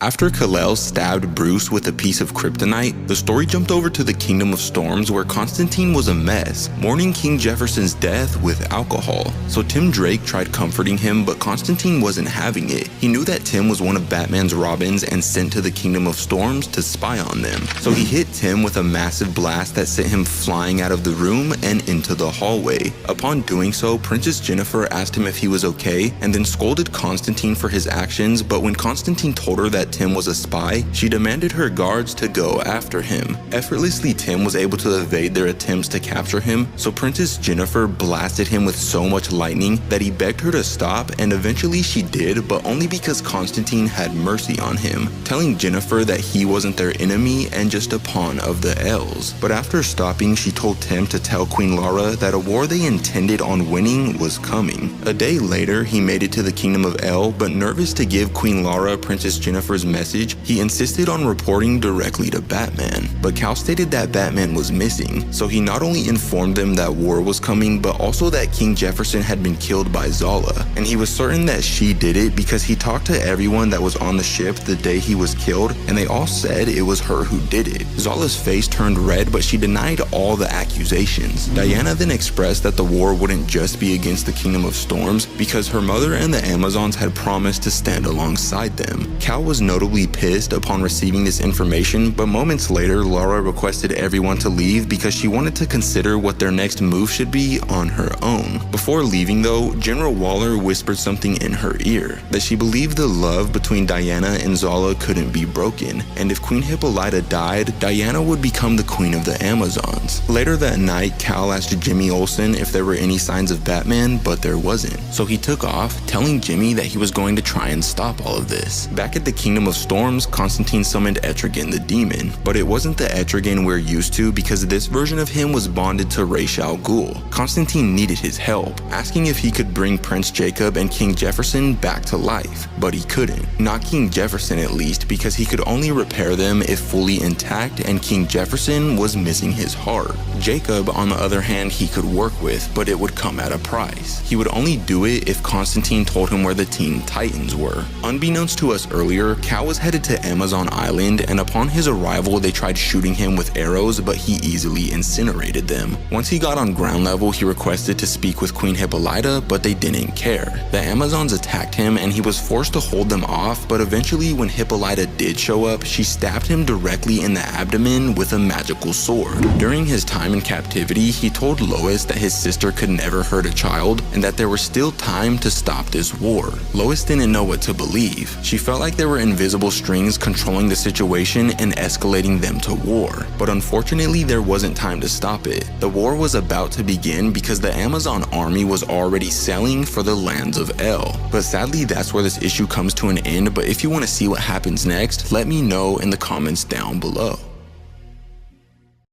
After Kal-El stabbed Bruce with a piece of kryptonite, the story jumped over to the Kingdom of Storms where Constantine was a mess, mourning King Jefferson's death with alcohol. So Tim Drake tried comforting him, but Constantine wasn't having it. He knew that Tim was one of Batman's Robins and sent to the Kingdom of Storms to spy on them. So he hit Tim with a massive blast that sent him flying out of the room and into the hallway. Upon doing so, Princess Jennifer asked him if he was okay and then scolded Constantine for his actions, but when Constantine told her that Tim was a spy, she demanded her guards to go after him. Effortlessly, Tim was able to evade their attempts to capture him, so Princess Jennifer blasted him with so much lightning that he begged her to stop, and eventually she did, but only because Constantine had mercy on him, telling Jennifer that he wasn't their enemy and just a pawn of the L's. But after stopping, she told Tim to tell Queen Lara that a war they intended on winning was coming. A day later, he made it to the Kingdom of El, but nervous to give Queen Lara Princess Jennifer's message, he insisted on reporting directly to Batman. But Cal stated that Batman was missing, so he not only informed them that war was coming, but also that King Jefferson had been killed by Zala, and he was certain that she did it because he talked to everyone that was on the ship the day he was killed, and they all said it was her who did it. Zala's face turned red, but she denied all the accusations. Diana then expressed that the war wouldn't just be against the Kingdom of Storms because her mother and the Amazons had promised to stand alongside them. Cal was notably pissed upon receiving this information, but moments later, Lara requested everyone to leave because she wanted to consider what their next move should be on her own. Before leaving though, General Waller whispered something in her ear, that she believed the love between Diana and Zala couldn't be broken, and if Queen Hippolyta died, Diana would become the queen of the Amazons. Later that night, Cal asked Jimmy Olsen if there were any signs of Batman, but there wasn't. So he took off, telling Jimmy that he was going to try and stop all of this. Back at the Kingdom of Storms, Constantine summoned Etrigan the demon, but it wasn't the Etrigan we're used to because this version of him was bonded to Ra's al Ghul. Constantine needed his help, asking if he could bring Prince Jacob and King Jefferson back to life, but he couldn't. Not King Jefferson at least, because he could only repair them if fully intact, and King Jefferson was missing his heart. Jacob, on the other hand, he could work with, but it would come at a price. He would only do it if Constantine told him where the Teen Titans were. Unbeknownst to us earlier, Cal was headed to Amazon Island, and upon his arrival they tried shooting him with arrows, but he easily incinerated them. Once he got on ground level, he requested to speak with Queen Hippolyta, but they didn't care. The Amazons attacked him and he was forced to hold them off, but eventually when Hippolyta did show up, she stabbed him directly in the abdomen with a magical sword. During his time in captivity, he told Lois that his sister could never hurt a child and that there was still time to stop this war. Lois didn't know what to believe. She felt like there were invisible strings controlling the situation and escalating them to war. But unfortunately, there wasn't time to stop it. The war was about to begin because the Amazon army was already sailing for the lands of El. But sadly, that's where this issue comes to an end, but if you want to see what happens next, let me know in the comments down below.